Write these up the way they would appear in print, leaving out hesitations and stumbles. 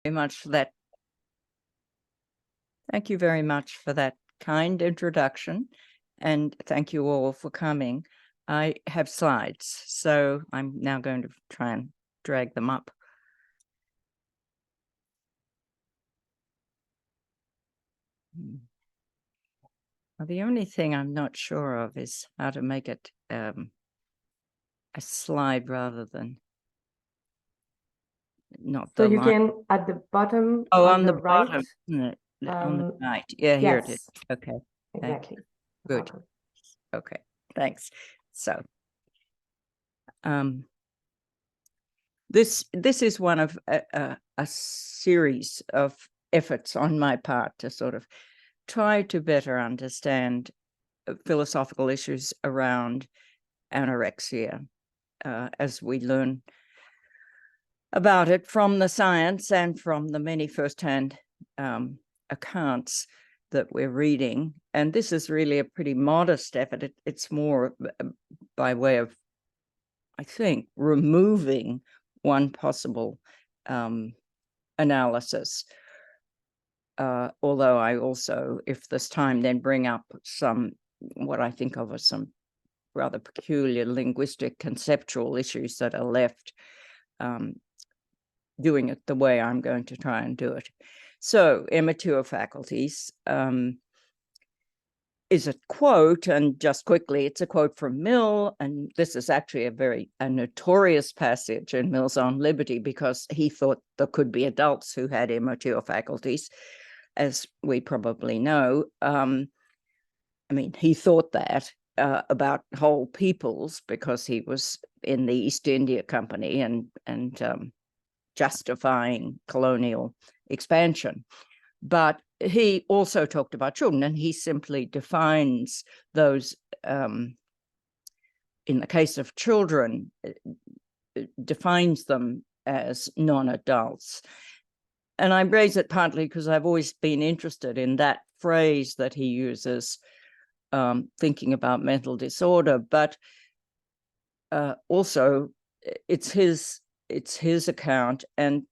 much for that. Thank you very much for that kind introduction, and thank you all for coming. I have slides, so I'm now going to try and drag them up. Well, the only thing I'm not sure of is how to make it a slide rather than not the So you line. can at the bottom. Oh, on the right, bottom, on the right. Yeah, here it is. Okay, exactly. Good. Okay, thanks. So, this is one of a series of efforts on my part to sort of try to better understand philosophical issues around anorexia as we learn about it from the science and from the many firsthand accounts that we're reading. And this is really a pretty modest effort. It's more by way of, I think, removing one possible analysis. Although I also, if there's time, then bring up some, what I think of as some rather peculiar linguistic conceptual issues that are left, doing it the way I'm going to try and do it. So, immature faculties is a quote, and just quickly, it's a quote from Mill, and this is actually a notorious passage in Mill's On Liberty, because he thought there could be adults who had immature faculties, as we probably know. I mean, he thought that about whole peoples because he was in the East India Company and justifying colonial expansion. But he also talked about children, and he simply defines those, in the case of children, defines them as non-adults. And I raise it partly because I've always been interested in that phrase that he uses, thinking about mental disorder, but also it's his account, and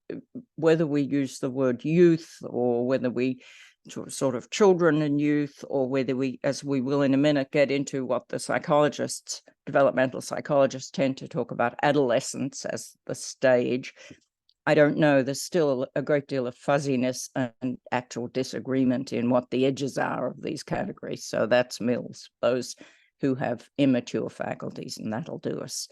whether we use the word youth or whether we sort of children and youth, or whether we, as we will in a minute, get into what the psychologists, developmental psychologists, tend to talk about adolescence as the stage. I don't know. There's still a great deal of fuzziness and actual disagreement in what the edges are of these categories. So that's Mills, those who have immature faculties, and that'll do us.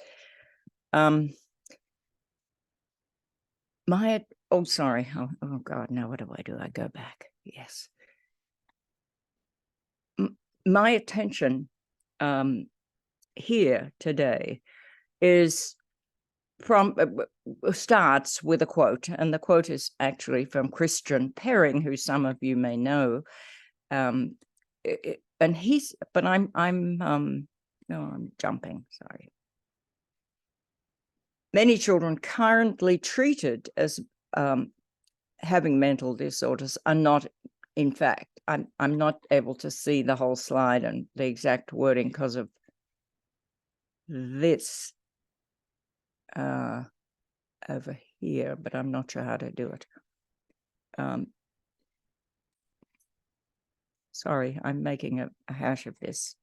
Sorry. Oh God, now what do? I go back. Yes. My attention here today starts with a quote, and the quote is actually from Christian Perring, who some of you may know. And I'm jumping, sorry. Many children currently treated as having mental disorders are not, in fact, I'm not able to see the whole slide and the exact wording because of this over here, but I'm not sure how to do it. Sorry, I'm making a hash of this.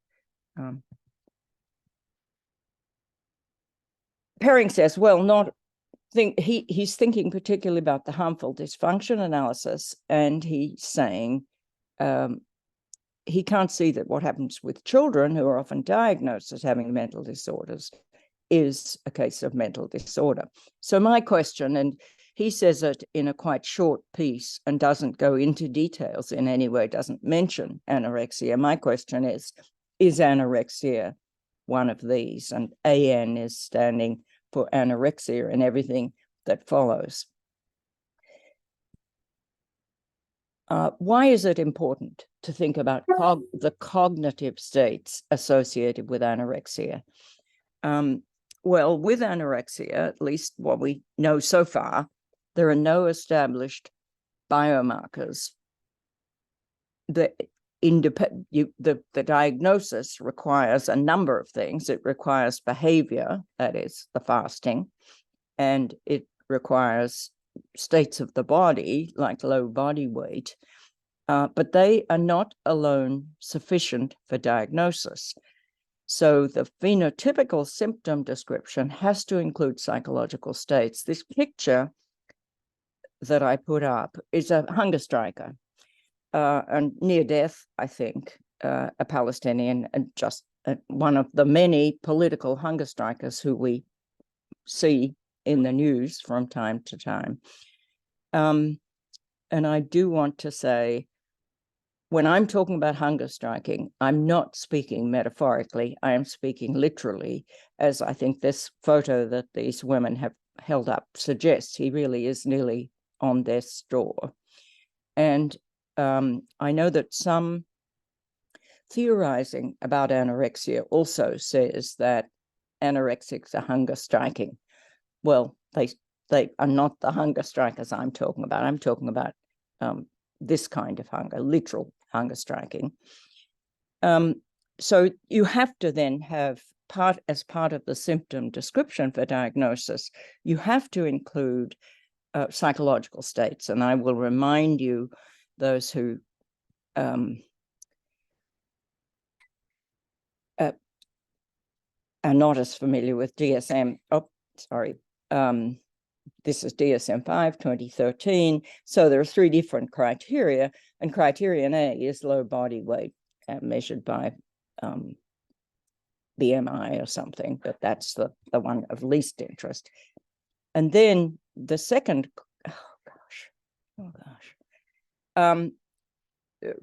Perring says, well, he's thinking particularly about the harmful dysfunction analysis, and he's saying he can't see that what happens with children who are often diagnosed as having mental disorders is a case of mental disorder. So my question, and he says it in a quite short piece and doesn't go into details in any way, doesn't mention anorexia. My question is anorexia one of these? And AN is standing for anorexia and everything that follows. Why is it important to think about the cognitive states associated with anorexia? Well, with anorexia, at least what we know so far, there are no established biomarkers. The diagnosis requires a number of things. It requires behavior, that is, the fasting, and it requires states of the body, like low body weight, but they are not alone sufficient for diagnosis. So the phenotypical symptom description has to include psychological states. This picture that I put up is a hunger striker, and near death, I think, a Palestinian, and just one of the many political hunger strikers who we see in the news from time to time. And I do want to say, when I'm talking about hunger striking, I'm not speaking metaphorically, I am speaking literally, as I think this photo that these women have held up suggests. He really is nearly on death's door. And I know that some theorizing about anorexia also says that anorexics are hunger striking. Well, they are not the hunger strikers I'm talking about. I'm talking about this kind of hunger, literal hunger striking. So you have to then have as part of the symptom description for diagnosis, you have to include psychological states. And I will remind you, those who are not as familiar with DSM, this is DSM-5, 2013. So there are 3 different criteria, and criterion A is low body weight measured by BMI or something, but that's the one of least interest. And then the second,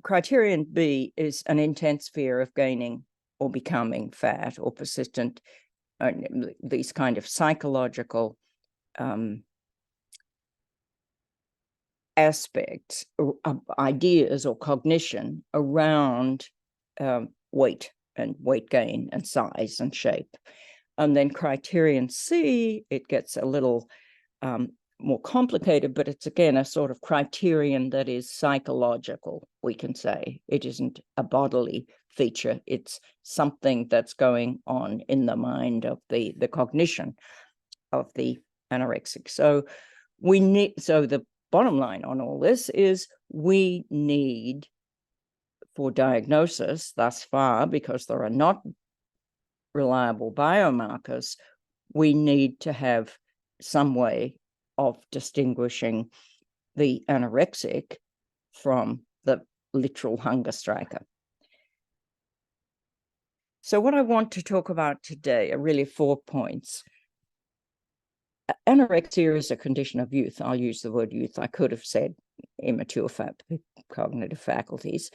criterion B is an intense fear of gaining or becoming fat or persistent, these kind of psychological aspects, ideas or cognition around weight and weight gain and size and shape. And then criterion C, it gets a little more complicated, but it's again a sort of criterion that is psychological, we can say. It isn't a bodily feature, it's something that's going on in the mind of the cognition of the anorexic. So the bottom line on all this is we need, for diagnosis thus far, because there are not reliable biomarkers, we need to have some way of distinguishing the anorexic from the literal hunger striker. So what I want to talk about today are really 4 points. Anorexia is a condition of youth. I'll use the word youth. I could have said immature cognitive faculties.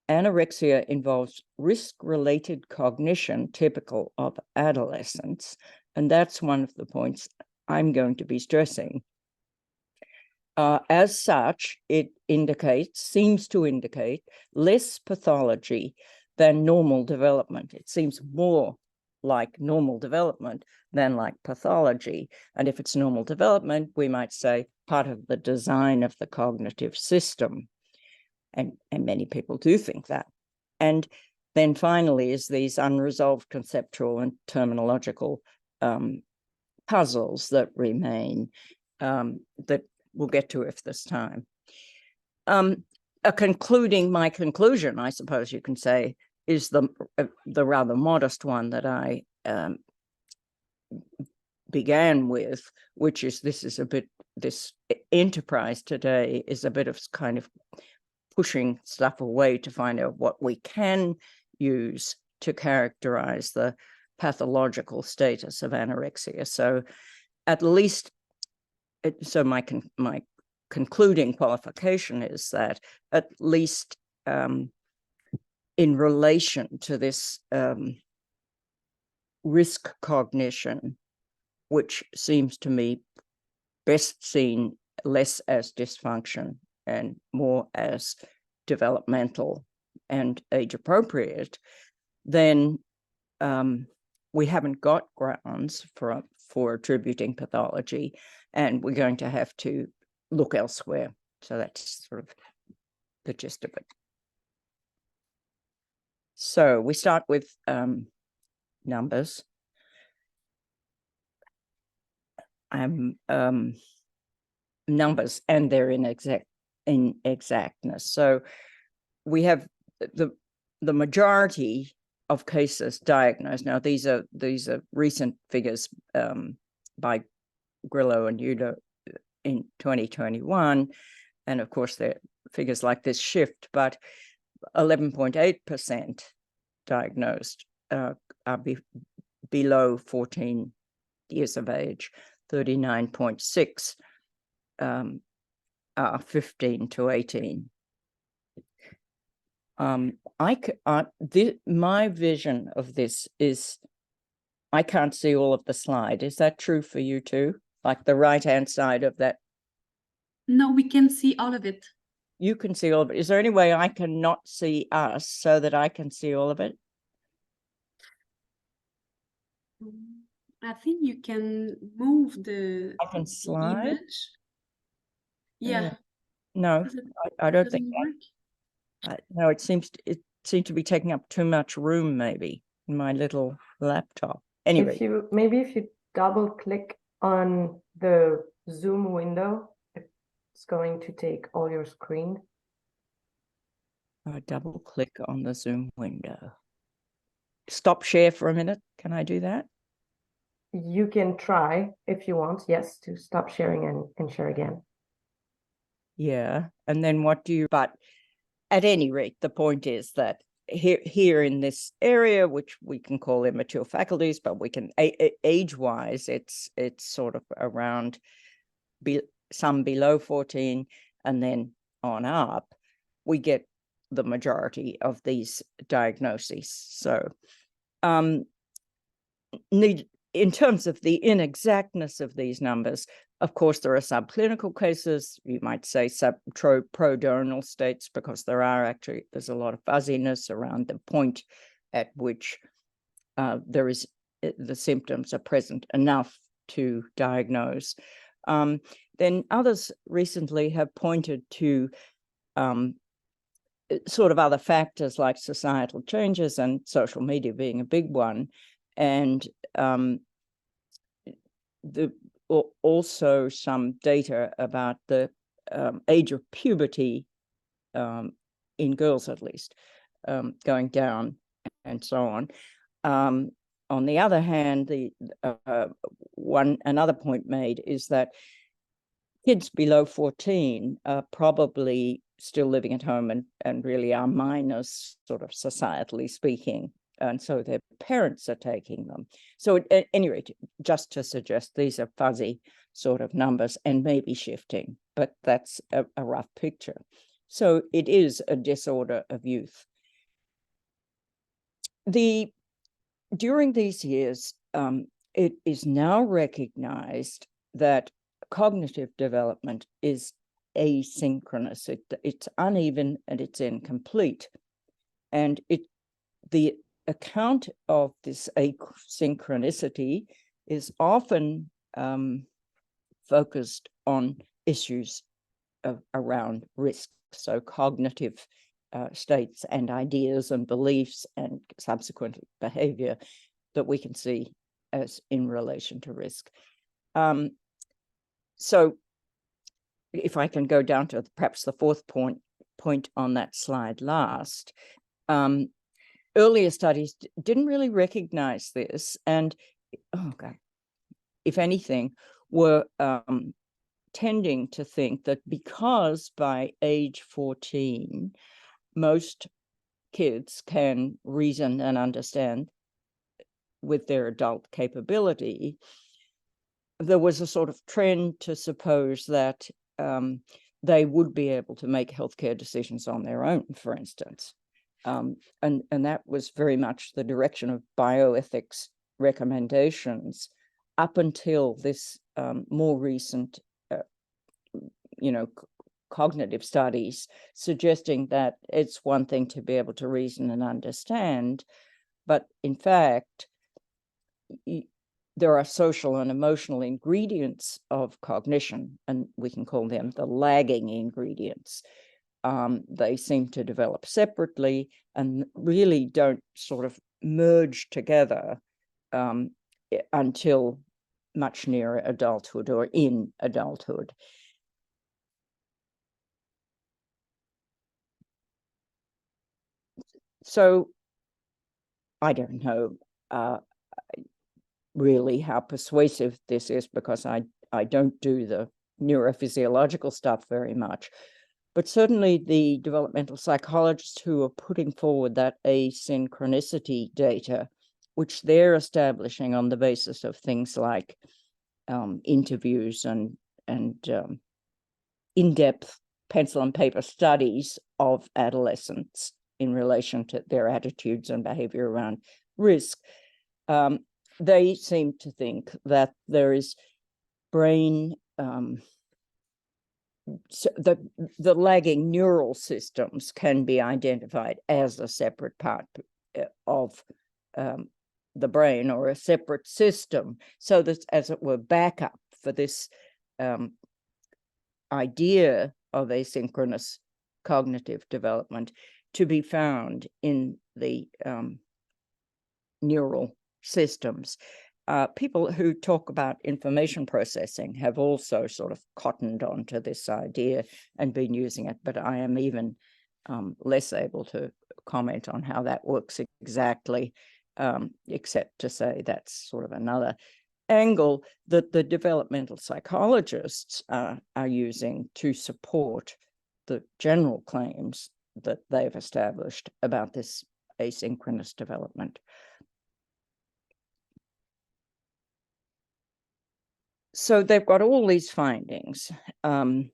Anorexia involves risk-related cognition typical of adolescence, and that's one of the points I'm going to be stressing. As such, it seems to indicate less pathology than normal development. It seems more like normal development than like pathology. And if it's normal development, we might say part of the design of the cognitive system. And many people do think that. And then finally is these unresolved conceptual and terminological puzzles that remain, that we'll get to if there's time. My conclusion, I suppose you can say, is the rather modest one that I began with, which is this enterprise today is a bit of kind of pushing stuff away to find out what we can use to characterize the pathological status of anorexia. So at least, so my concluding qualification is that at least in relation to this risk cognition, which seems to me best seen less as dysfunction and more as developmental and age appropriate, then we haven't got grounds for attributing pathology, and we're going to have to look elsewhere. So that's sort of the gist of it. So we start with numbers. numbers and their inexactness. So we have the majority of cases diagnosed. Now these are recent figures by Grillo and Yudo in 2021, and of course the figures like this shift, but 11.8% diagnosed are below 14 years of age. 39.6 are 15 to 18. My vision of this is I can't see all of the slide. Is that true for you too? Like the right-hand side of that? No, we can see all of it. You can see all of it. Is there any way I can not see us so that I can see all of it? I think you can move the I can slide. image. Yeah. No, I don't think that. no, it seemed to be taking up too much room, maybe, in my little laptop. Anyway, if you double click on the Zoom window, it's going to take all your screen. I double click on the Zoom window. Stop share for a minute. Can I do that? You can try if you want, yes, to stop sharing and share again. Yeah. And then what do you, but at any rate, the point is that here in this area, which we can call immature faculties, but we can age-wise, it's sort of around some below 14 and then on up, we get the majority of these diagnoses. So in terms of the inexactness of these numbers, of course, there are subclinical cases, you might say prodronal states, because there's a lot of fuzziness around the point at which the symptoms are present enough to diagnose. Then others recently have pointed to sort of other factors like societal changes and social media being a big one, and also some data about the age of puberty in girls, at least, going down and so on. On the other hand, another point made is that kids below 14 are probably still living at home and really are minors, sort of societally speaking. And so their parents are taking them. So at any rate, just to suggest these are fuzzy sort of numbers and maybe shifting, but that's a rough picture. So it is a disorder of youth. During these years, it is now recognized that cognitive development is asynchronous. It's uneven and it's incomplete. And the account of this asynchronicity is often focused on issues around risk, so cognitive states and ideas and beliefs and subsequent behavior that we can see as in relation to risk. So if I can go down to perhaps the fourth point on that slide last, earlier studies didn't really recognize this, and if anything, were tending to think that because by age 14, most kids can reason and understand with their adult capability, there was a sort of trend to suppose that they would be able to make healthcare decisions on their own, for instance. And that was very much the direction of bioethics recommendations up until this more recent, cognitive studies suggesting that it's one thing to be able to reason and understand, but in fact, there are social and emotional ingredients of cognition, and we can call them the lagging ingredients. They seem to develop separately and really don't sort of merge together until much nearer adulthood or in adulthood. So I don't know really how persuasive this is, because I don't do the neurophysiological stuff very much. But certainly the developmental psychologists who are putting forward that asynchronicity data, which they're establishing on the basis of things like interviews and in-depth pencil and paper studies of adolescents in relation to their attitudes and behavior around risk, they seem to think that there is brain, so the lagging neural systems can be identified as a separate part of the brain, or a separate system, so that, as it were, backup for this idea of asynchronous cognitive development to be found in the neural systems. People who talk about information processing have also sort of cottoned onto this idea and been using it, but I am even less able to comment on how that works exactly, except to say that's sort of another angle that the developmental psychologists are using to support the general claims that they've established about this asynchronous development. So they've got all these findings, and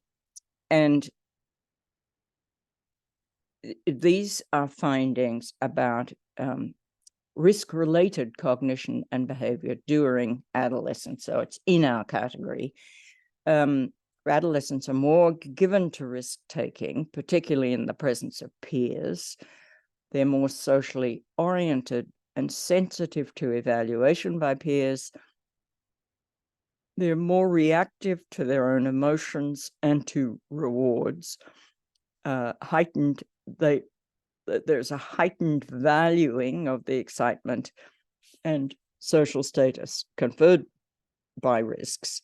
these are findings about risk-related cognition and behavior during adolescence. So it's in our category. Adolescents are more given to risk-taking, particularly in the presence of peers. They're more socially oriented and sensitive to evaluation by peers. They're more reactive to their own emotions and to rewards. There's a heightened valuing of the excitement and social status conferred by risks,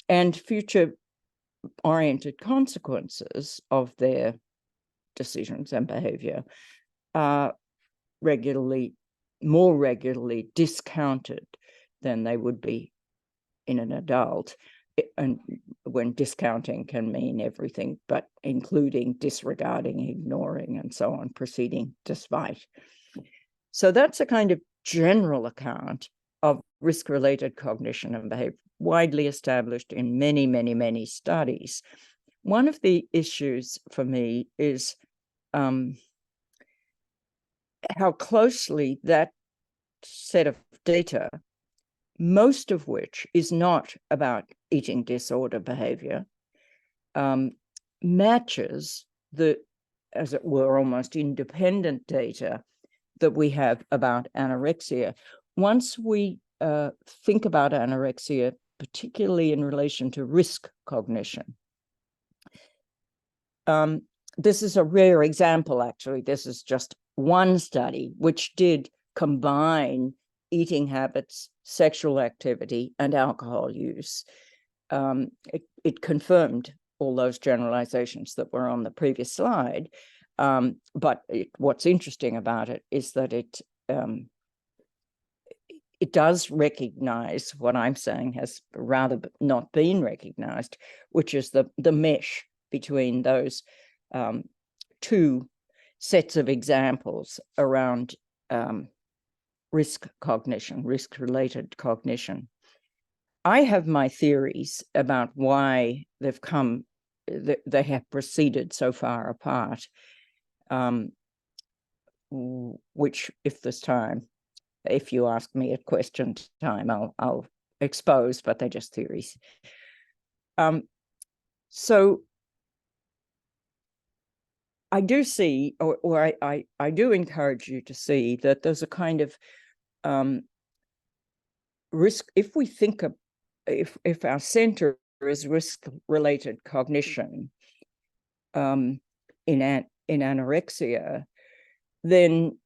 and future-oriented consequences of their decisions and behavior are more regularly discounted than they would be in an adult, and when discounting can mean everything, but including disregarding, ignoring, and so on, proceeding despite. So that's a kind of general account of risk-related cognition and behavior, widely established in many, many, many studies. One of the issues for me is how closely that set of data, most of which is not about eating disorder behavior, matches the, as it were, almost independent data that we have about anorexia. Once we think about anorexia, particularly in relation to risk cognition, this is a rare example, actually. This is just one study which did combine eating habits, sexual activity, and alcohol use. It confirmed all those generalizations that were on the previous slide. But what's interesting about it is that it does recognize what I'm saying has rather not been recognized, which is the mesh between those two sets of examples around risk cognition, risk-related cognition. I have my theories about why they have proceeded so far apart, which, if you ask me at question time, I'll expose, but they're just theories. So I do see, or I do encourage you to see that there's a kind of risk. If we think of, if our center is risk-related cognition in anorexia, then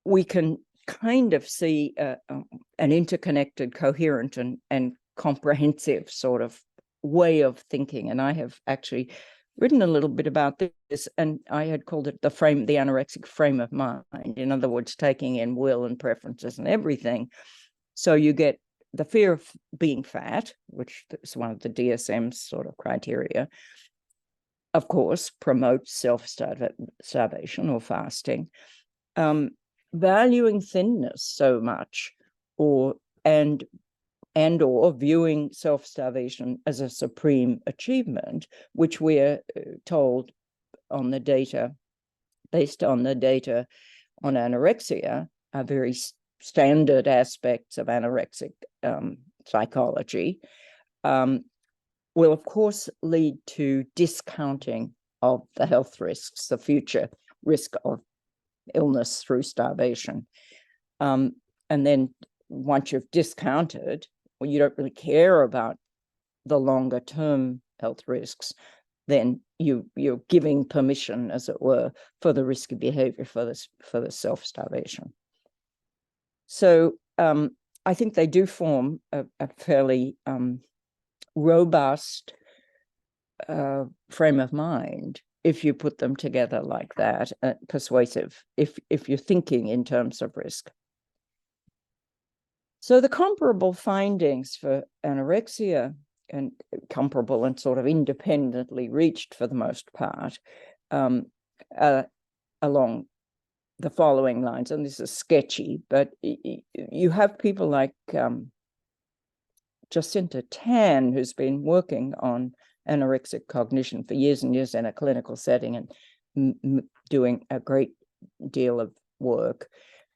we can kind of see an interconnected, coherent, and comprehensive sort of way of thinking. And I have actually written a little bit about this, and I had called it the anorexic frame of mind. In other words, taking in will and preferences and everything. So you get the fear of being fat, which is one of the DSM's sort of criteria, of course, promotes self-starvation or fasting, valuing thinness so much, or viewing self-starvation as a supreme achievement, which we're told on the data, based on the data on anorexia, are very standard aspects of anorexic psychology, will of course lead to discounting of the health risks, the future risk of illness through starvation. And then once you've discounted, well, you don't really care about the longer term health risks, then you're giving permission, as it were, for the risky behavior, for the self-starvation. So I think they do form a fairly robust frame of mind if you put them together like that, persuasive, if you're thinking in terms of risk. So the comparable findings for anorexia, and comparable and sort of independently reached for the most part, along the following lines, and this is sketchy, but you have people like Jacinta Tan, who's been working on anorexic cognition for years and years in a clinical setting, and doing a great deal of work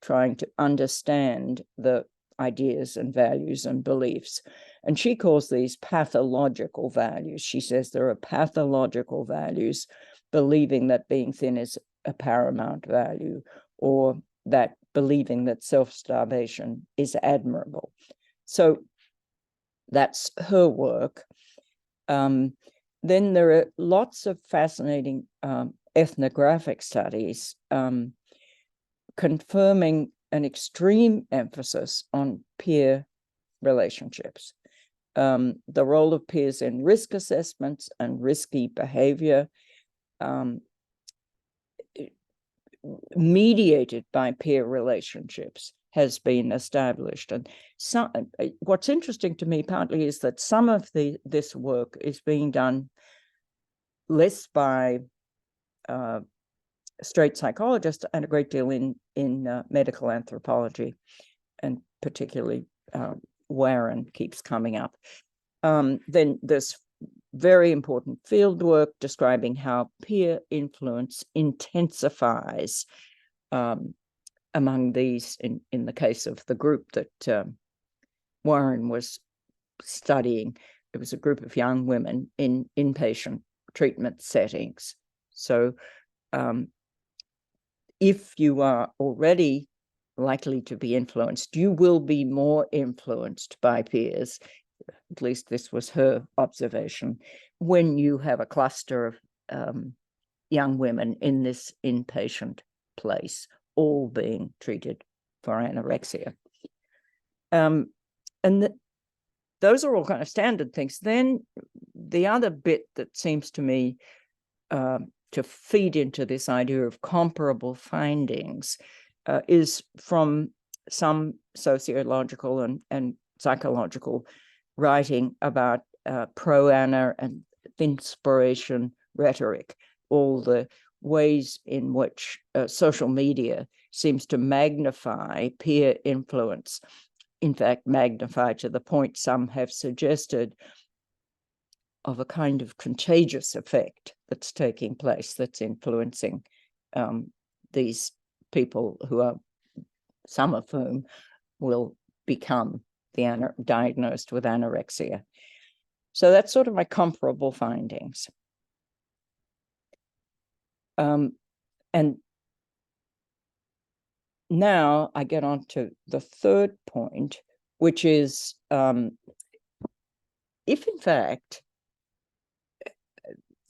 trying to understand the ideas and values and beliefs. And she calls these pathological values. She says there are pathological values, believing that being thin is a paramount value, or that believing that self-starvation is admirable. So that's her work. Then there are lots of fascinating ethnographic studies confirming an extreme emphasis on peer relationships, the role of peers in risk assessments and risky behavior, mediated by peer relationships, has been established. And what's interesting to me partly is that some of this work is being done less by straight psychologists and a great deal in medical anthropology, and particularly Warren keeps coming up. Then there's very important field work describing how peer influence intensifies among these, in the case of the group that Warren was studying. It was a group of young women in inpatient treatment settings. So if you are already likely to be influenced, you will be more influenced by peers. At least this was her observation, when you have a cluster of young women in this inpatient place, all being treated for anorexia. And those are all kind of standard things. Then the other bit that seems to me to feed into this idea of comparable findings is from some sociological and psychological writing about pro-ana and inspiration rhetoric, all the ways in which social media seems to magnify peer influence, in fact, magnify to the point some have suggested of a kind of contagious effect that's taking place, that's influencing these people who are, some of whom will become diagnosed with anorexia. So that's sort of my comparable findings. And now I get on to the third point, which is if in fact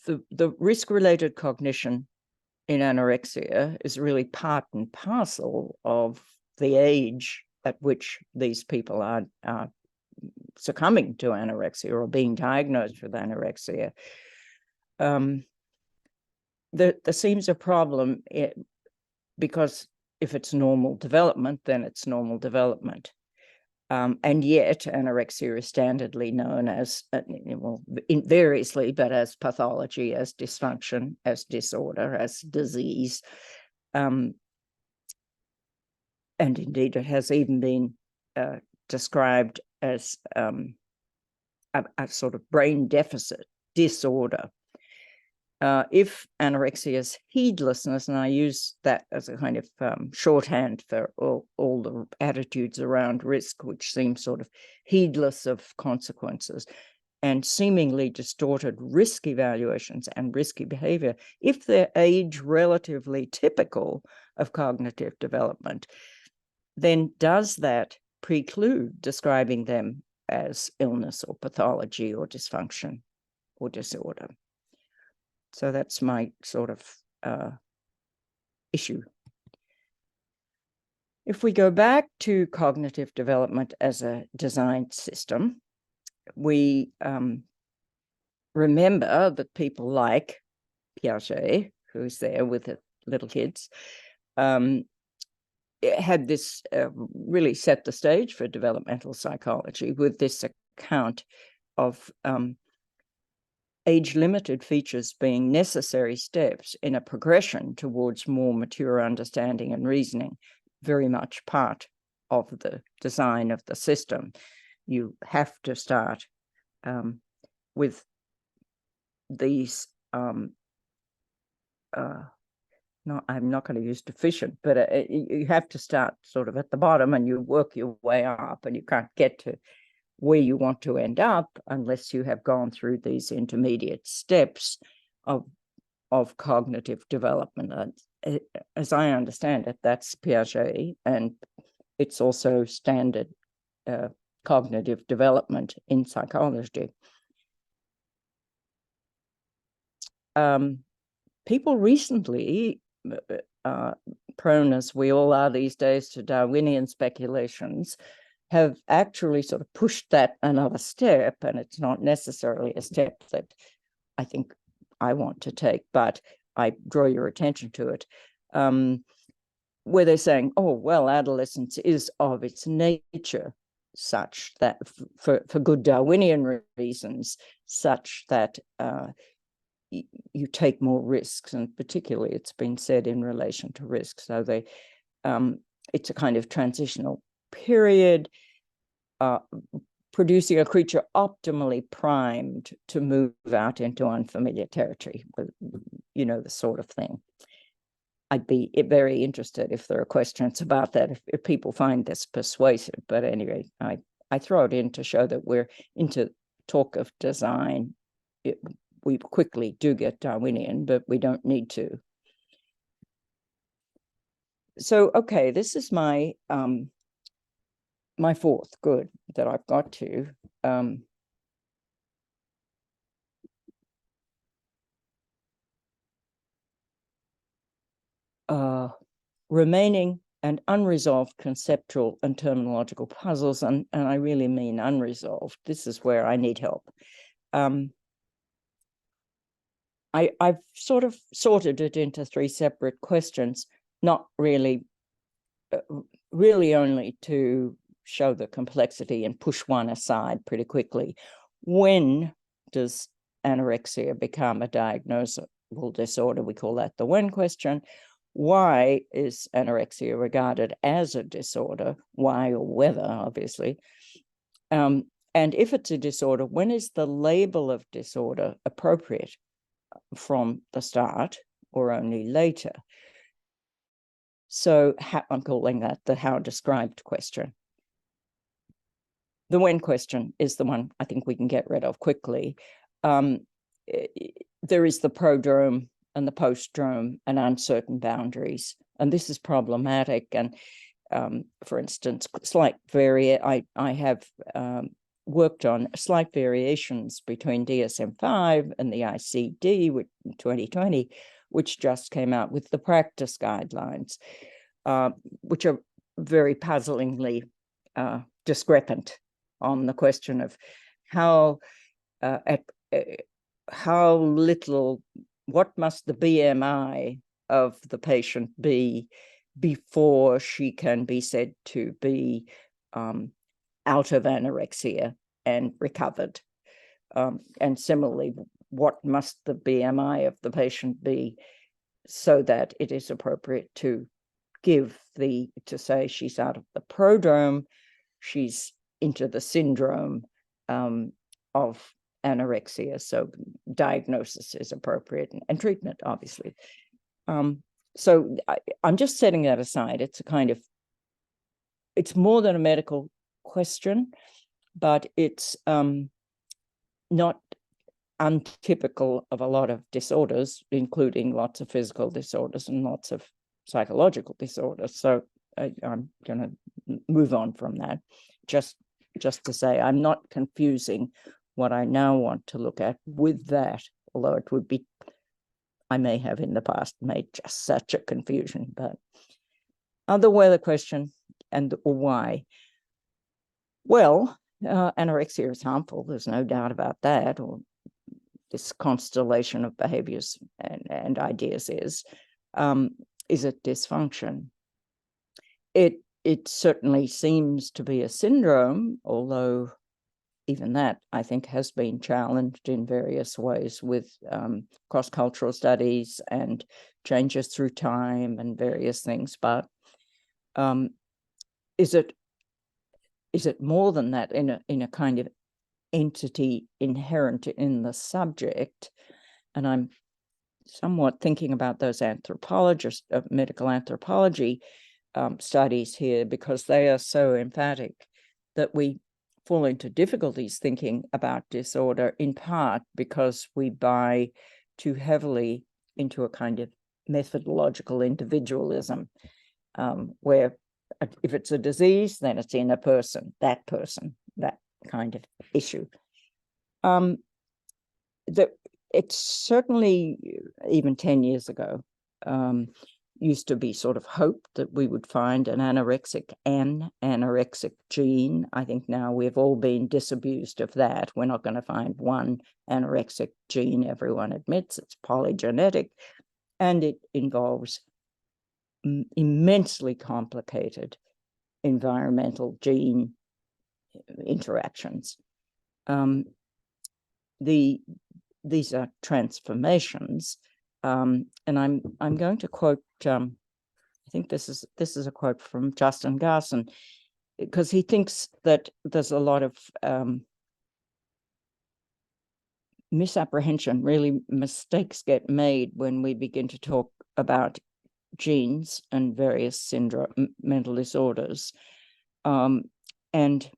the risk-related cognition in anorexia is really part and parcel of the age at which these people are succumbing to anorexia or being diagnosed with anorexia, there seems a problem because if it's normal development, then it's normal development. And yet anorexia is standardly known as, well, variously, but as pathology, as dysfunction, as disorder, as disease. And indeed, it has even been described as a sort of brain deficit disorder. If anorexia is heedlessness, and I use that as a kind of shorthand for all the attitudes around risk, which seem sort of heedless of consequences, and seemingly distorted risk evaluations and risky behavior, if they're age relatively typical of cognitive development, then does that preclude describing them as illness or pathology or dysfunction or disorder? So that's my sort of issue. If we go back to cognitive development as a design system, we remember that people like Piaget, who's there with the little kids, had this really set the stage for developmental psychology with this account of age-limited features being necessary steps in a progression towards more mature understanding and reasoning, very much part of the design of the system. You have to start with these, I'm not going to use deficient, but you have to start sort of at the bottom and you work your way up, and you can't get to where you want to end up unless you have gone through these intermediate steps of cognitive development. As I understand it, that's Piaget, and it's also standard cognitive development in psychology. People recently, prone as we all are these days to Darwinian speculations, have actually sort of pushed that another step, and it's not necessarily a step that I think I want to take, but I draw your attention to it, where they're saying, oh, well, adolescence is of its nature such that, for good Darwinian reasons, such that you take more risks, and particularly it's been said in relation to risk. So it's a kind of transitional period, producing a creature optimally primed to move out into unfamiliar territory, the sort of thing. I'd be very interested if there are questions about that, if people find this persuasive. But anyway, I throw it in to show that we're into talk of design. We quickly do get Darwinian, but we don't need to. So, okay, this is my my fourth good that I've got to. Remaining and unresolved conceptual and terminological puzzles, and I really mean unresolved. This is where I need help. I've sort of sorted it into three separate questions, not really, really only to show the complexity and push one aside pretty quickly. When does anorexia become a diagnosable disorder? We call that the when question. Why is anorexia regarded as a disorder? Why or whether, obviously. And if it's a disorder, when is the label of disorder appropriate? From the start or only later? So I'm calling that the how described question. The when question is the one I think we can get rid of quickly. There is the prodrome and the postdrome and uncertain boundaries, and this is problematic. And for instance, I have worked on slight variations between DSM-5 and the ICD with 2020, which just came out with the practice guidelines, which are very puzzlingly discrepant on the question of how how little, what must the BMI of the patient be before she can be said to be out of anorexia and recovered. And similarly, what must the BMI of the patient be so that it is appropriate to to say she's out of the prodrome, she's into the syndrome of anorexia. So diagnosis is appropriate and treatment, obviously. So I'm just setting that aside. It's a kind of, it's more than a medical question, but it's not untypical of a lot of disorders, including lots of physical disorders and lots of psychological disorders. So I'm going to move on from that. Just to say, I'm not confusing what I now want to look at with that, although it would be, I may have in the past made just such a confusion. But other weather question and why? Well, anorexia is harmful. There's no doubt about that. Or this constellation of behaviors and ideas is it dysfunction? It certainly seems to be a syndrome, although even that, I think, has been challenged in various ways with cross-cultural studies and changes through time and various things. But is it more than that in a kind of entity inherent in the subject? And I'm somewhat thinking about those anthropologists of medical anthropology studies here, because they are so emphatic that we fall into difficulties thinking about disorder, in part because we buy too heavily into a kind of methodological individualism, where if it's a disease, then it's in a person, that kind of issue. It's certainly, even 10 years ago, used to be sort of hoped that we would find an anorexic gene. I think now we've all been disabused of that. We're not going to find one anorexic gene. Everyone admits it's polygenetic, and it involves immensely complicated environmental gene interactions. These are transformations, and I'm going to quote. I think this is a quote from Justin Garson, because he thinks that there's a lot of misapprehension. Really, mistakes get made when we begin to talk about genes and various mental disorders, and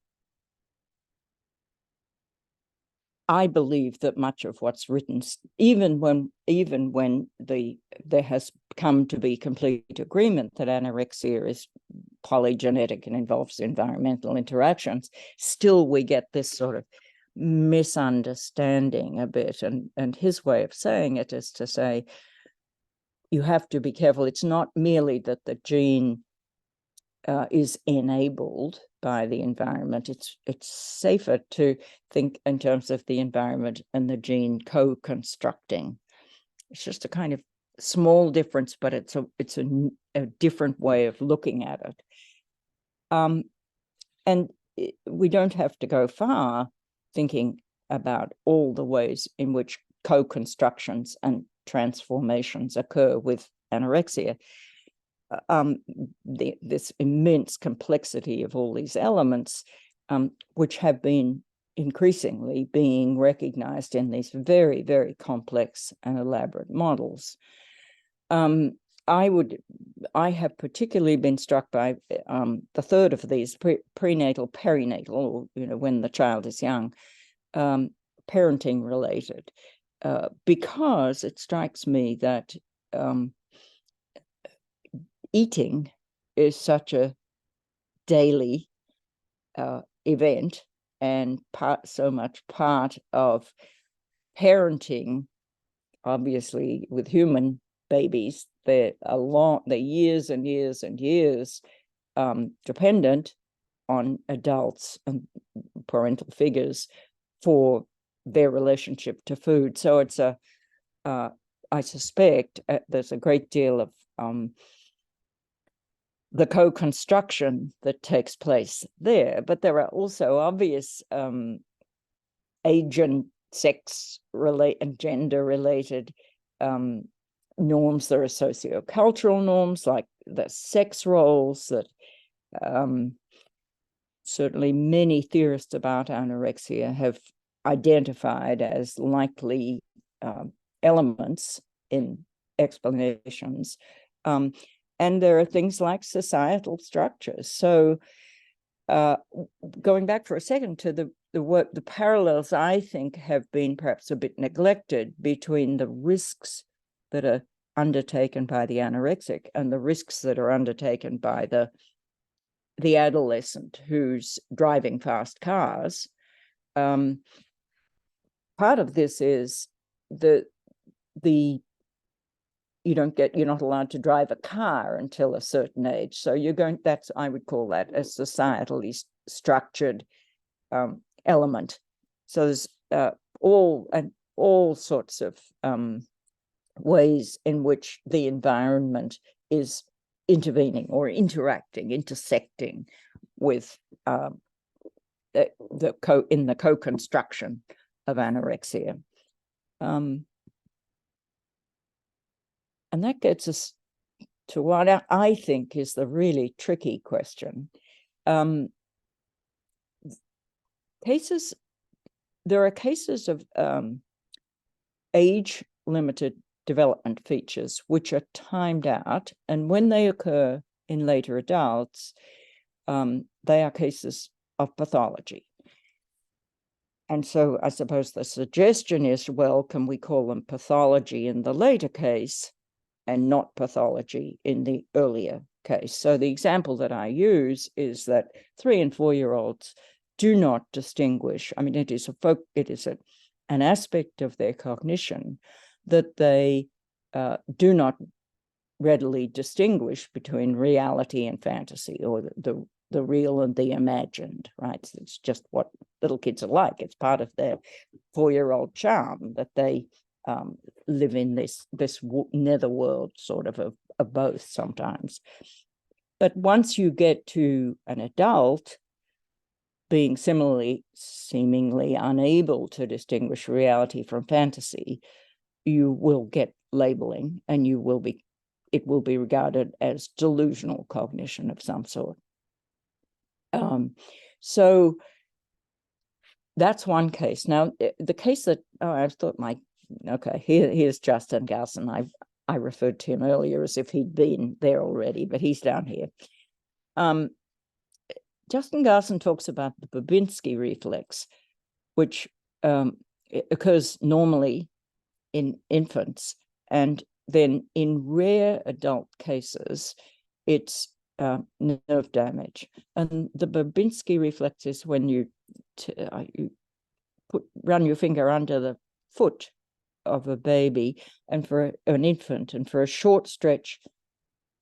I believe that much of what's written, even when there has come to be complete agreement that anorexia is polygenetic and involves environmental interactions, still we get this sort of misunderstanding a bit. And his way of saying it is to say, you have to be careful. It's not merely that the gene is enabled by the environment. It's safer to think in terms of the environment and the gene co-constructing. It's just a kind of small difference, but it's a different way of looking at it. And we don't have to go far thinking about all the ways in which co-constructions and transformations occur with anorexia. This immense complexity of all these elements, which have been increasingly being recognized in these very, very complex and elaborate models. I have particularly been struck by the third of these, prenatal, perinatal, or when the child is young, parenting related, because it strikes me that eating is such a daily event, and so much part of parenting. Obviously, with human babies, they're years and years and years dependent on adults and parental figures for their relationship to food. So it's I suspect there's a great deal of the co-construction that takes place there, but there are also obvious age and sex and gender related norms. There are sociocultural norms like the sex roles that certainly many theorists about anorexia have identified as likely elements in explanations. And there are things like societal structures. So going back for a second to the parallels, I think, have been perhaps a bit neglected between the risks that are undertaken by the anorexic and the risks that are undertaken by the adolescent who's driving fast cars. Part of this is you're not allowed to drive a car until a certain age. So I would call that a societally structured element. So there's all sorts of ways in which the environment is intervening or interacting, intersecting with in the co-construction of anorexia. And that gets us to what I think is the really tricky question. There are cases of age-limited development features which are timed out, and when they occur in later adults, they are cases of pathology. And so I suppose the suggestion is, well, can we call them pathology in the later case and not pathology in the earlier case? So the example that I use is that 3- and 4-year-olds do not distinguish. I mean, it is an aspect of their cognition that they do not readily distinguish between reality and fantasy, or the real and the imagined, right? It's just what little kids are like. It's part of their 4-year-old charm that they live in this netherworld sort of both sometimes. But once you get to an adult being seemingly unable to distinguish reality from fantasy, you will get labeling, and it will be regarded as delusional cognition of some sort. So that's one case. Now, the case that I thought here's Justin Garson. I referred to him earlier as if he'd been there already, but he's down here. Justin Garson talks about the Babinski reflex, which occurs normally in infants, and then in rare adult cases, it's nerve damage. And the Babinski reflex is when you run your finger under the foot of a baby and for an infant, and for a short stretch,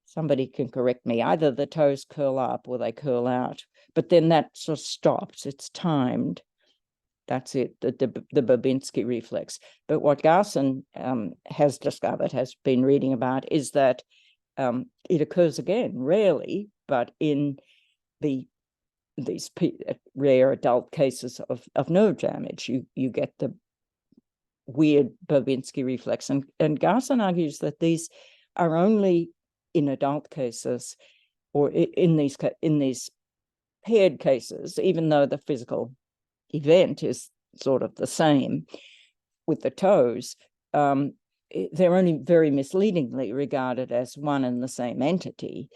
somebody can correct me, either the toes curl up or they curl out, but then that sort of stops. It's timed. That's it, the Babinski reflex. But what Garson has discovered, has been reading about, is that it occurs again, rarely, but in these rare adult cases of nerve damage, you get the weird Babinski reflex. And Garson argues that these are only in adult cases, or in these paired cases, even though the physical event is sort of the same with the toes, they're only very misleadingly regarded as one and the same entity,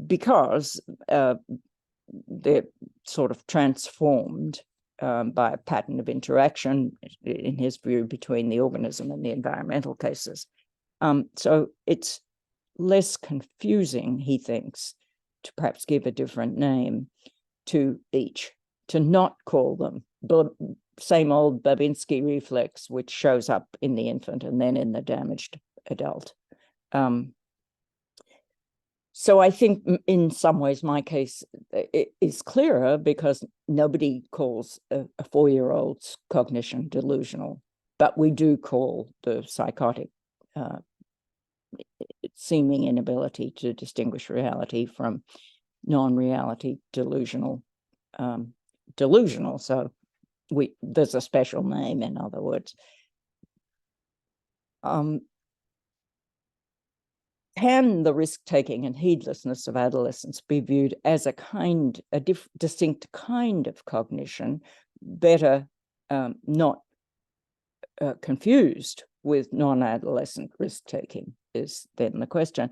because they're sort of transformed by a pattern of interaction, in his view, between the organism and the environmental cases. So it's less confusing, he thinks, to perhaps give a different name to each, to not call them same old Babinski reflex, which shows up in the infant and then in the damaged adult. So I think in some ways my case is clearer because nobody calls a 4-year-old's cognition delusional, but we do call the psychotic seeming inability to distinguish reality from non-reality delusional. So there's a special name, in other words. Can the risk-taking and heedlessness of adolescents be viewed as a distinct kind of cognition, better not confused with non-adolescent risk-taking, is then the question.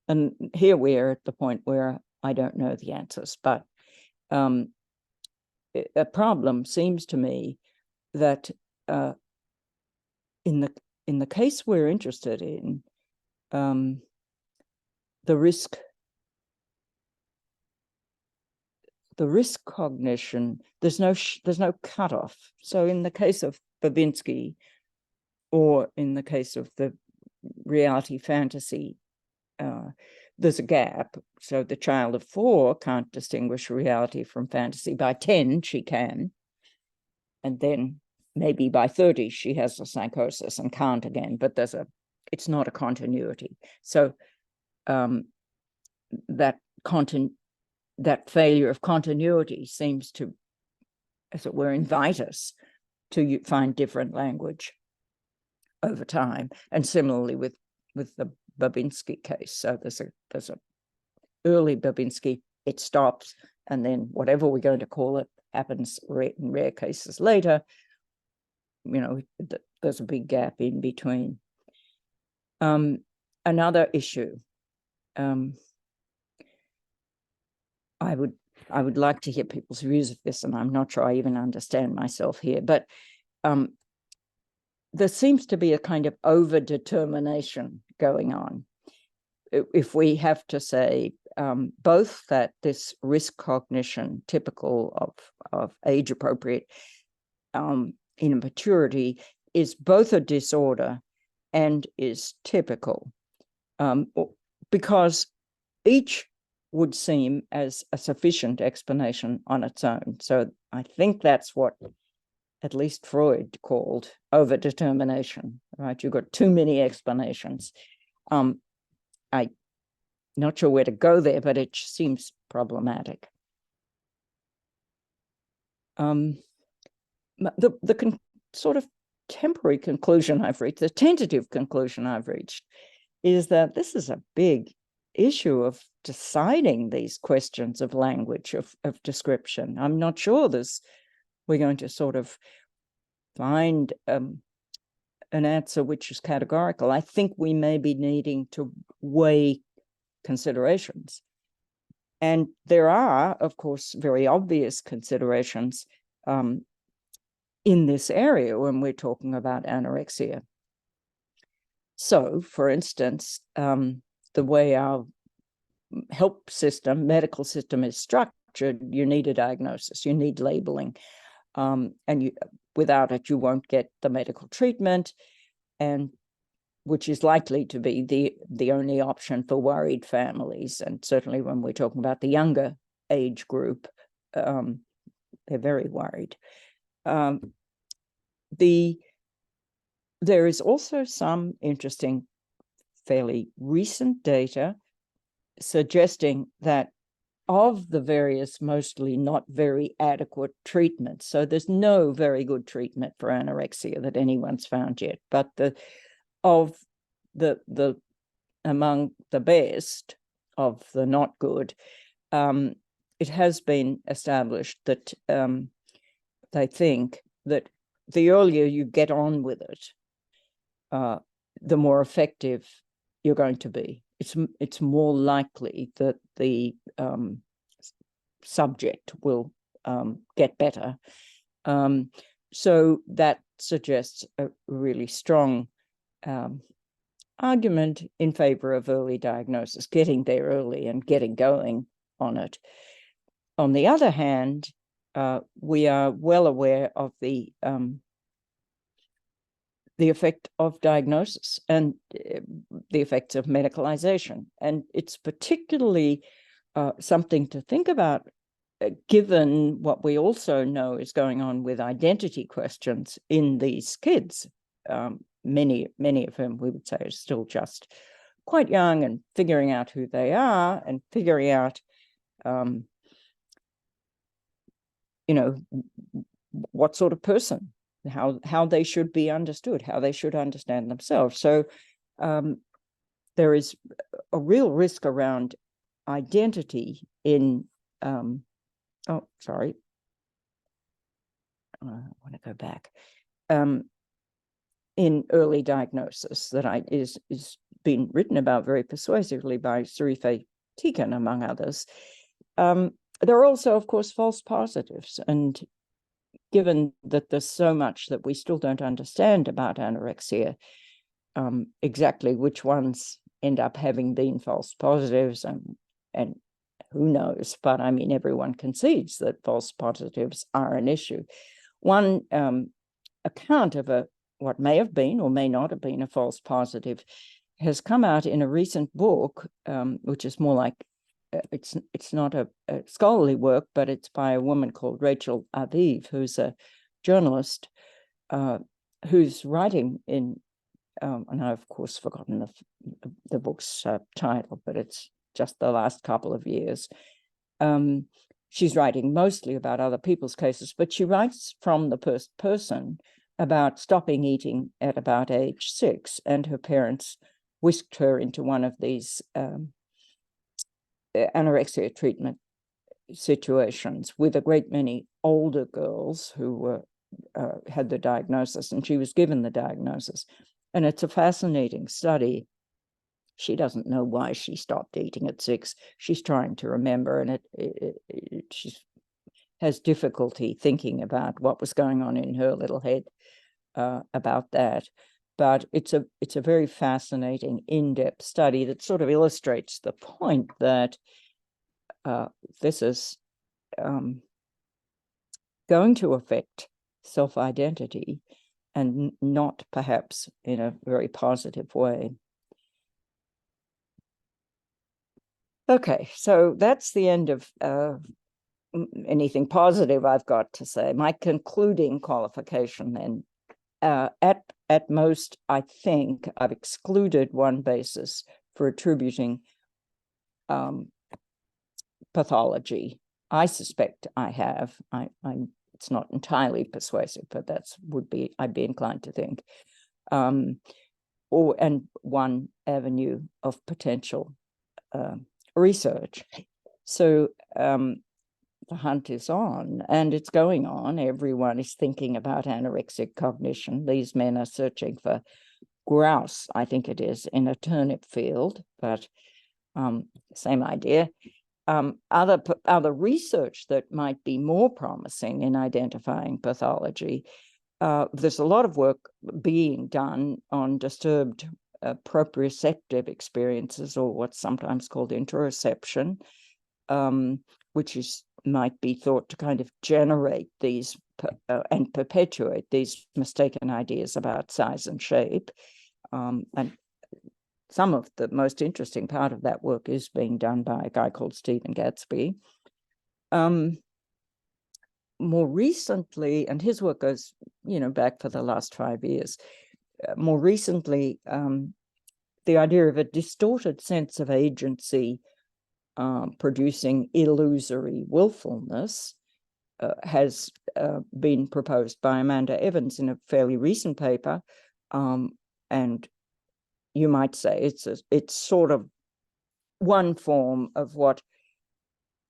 And here we are at the point where I don't know the answers, but a problem seems to me that in the case we're interested in, the risk cognition, there's no cutoff. So in the case of Babinski, or in the case of the reality fantasy, there's a gap. So the child of 4 can't distinguish reality from fantasy. By 10, she can. And then maybe by 30, she has a psychosis and can't again. But it's not a continuity. So that failure of continuity seems to, as it were, invite us to find different language over time. And similarly with the Babinski case. So there's a early Babinski, it stops, and then whatever we're going to call it happens in rare cases later. There's a big gap in between. Another issue, I would like to hear people's views of this, and I'm not sure I even understand myself here, but there seems to be a kind of over-determination going on. If we have to say both that this risk cognition typical of age-appropriate immaturity is both a disorder and is typical, because each would seem as a sufficient explanation on its own. So I think that's what at least Freud called over-determination, right? You've got too many explanations. I'm not sure where to go there, but it seems problematic. The sort of temporary conclusion I've reached, the tentative conclusion I've reached, is that this is a big issue of deciding these questions of language, of description. I'm not sure we're going to sort of find an answer which is categorical. I think we may be needing to weigh considerations. And there are, of course, very obvious considerations in this area when we're talking about anorexia. So, for instance, the way our medical system is structured, you need a diagnosis, you need labeling, and without it, you won't get the medical treatment, and which is likely to be the only option for worried families. And certainly when we're talking about the younger age group, they're very worried. There is also some interesting, fairly recent data suggesting that of the various mostly not very adequate treatments, so there's no very good treatment for anorexia that anyone's found yet, but among the best of the not good, it has been established that they think that the earlier you get on with it, the more effective you're going to be. It's more likely that the subject will get better. So that suggests a really strong argument in favor of early diagnosis, getting there early and getting going on it. On the other hand, we are well aware of the the effect of diagnosis and the effects of medicalization. And it's particularly something to think about, given what we also know is going on with identity questions in these kids, many of whom we would say are still just quite young and figuring out who they are and figuring out, what sort of person, how they should be understood, how they should understand themselves. So there is a real risk around identity in, I want to go back, in early diagnosis that is been written about very persuasively by Sarife Tikan, among others. There are also, of course, false positives. And given that there's so much that we still don't understand about anorexia, exactly which ones end up having been false positives, and who knows, but I mean, everyone concedes that false positives are an issue. One account of what may have been or may not have been a false positive has come out in a recent book, which is more like, it's not a scholarly work, but it's by a woman called Rachel Aviv, who's a journalist who's writing in, and I've of course forgotten the book's title, but it's just the last couple of years. She's writing mostly about other people's cases, but she writes from the first person about stopping eating at about age 6, and her parents whisked her into one of these anorexia treatment situations with a great many older girls who were had the diagnosis, and she was given the diagnosis. And it's a fascinating study. She doesn't know why she stopped eating at 6. She's trying to remember, and she has difficulty thinking about what was going on in her little head about that. But it's a very fascinating, in-depth study that sort of illustrates the point that this is going to affect self-identity, and not perhaps in a very positive way. Okay, so that's the end of anything positive I've got to say. My concluding qualification then, at most, I think I've excluded one basis for attributing pathology. I suspect I have. It's not entirely persuasive, but I'd be inclined to think. And one avenue of potential research. So the hunt is on, and it's going on. Everyone is thinking about anorexic cognition. These men are searching for grouse, I think it is, in a turnip field, but same idea. Other research that might be more promising in identifying pathology. There's a lot of work being done on disturbed proprioceptive experiences, or what's sometimes called interoception, which might be thought to kind of generate these and perpetuate these mistaken ideas about size and shape. And some of the most interesting part of that work is being done by a guy called Stephen Gatsby. More recently, and his work goes, back for the last 5 years. More recently, the idea of a distorted sense of agency producing illusory willfulness has been proposed by Amanda Evans in a fairly recent paper, and you might say it's sort of one form of what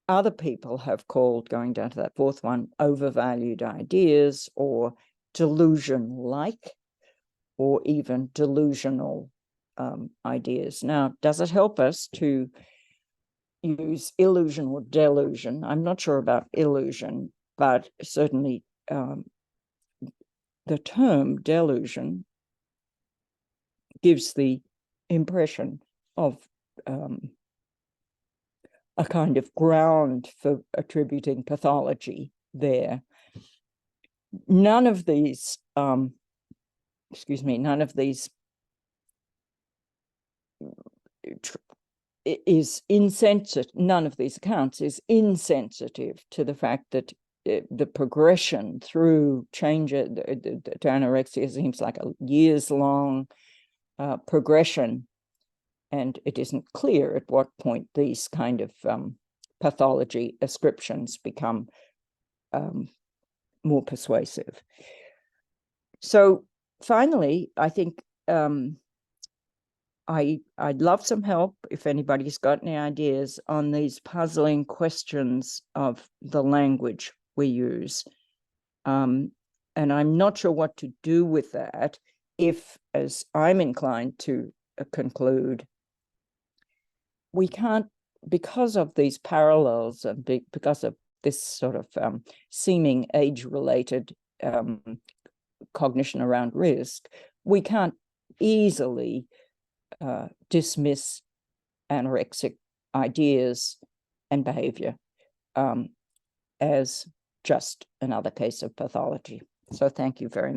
other people have called, going down to that fourth one, overvalued ideas, or delusion-like, or even delusional ideas. Now, does it help us to use illusion or delusion? I'm not sure about illusion, but certainly the term delusion gives the impression of a kind of ground for attributing pathology there. None of these excuse me, none of these is insensitive. None of these accounts is insensitive to the fact that the progression through change to anorexia seems like a years-long progression, and it isn't clear at what point these kind of pathology ascriptions become more persuasive. So finally, I think I'd love some help if anybody's got any ideas on these puzzling questions of the language we use. And I'm not sure what to do with that if, as I'm inclined to conclude, we can't, because of these parallels and because of this sort of seeming age-related cognition around risk, we can't easily dismiss anorexic ideas and behavior as just another case of pathology. So thank you very much.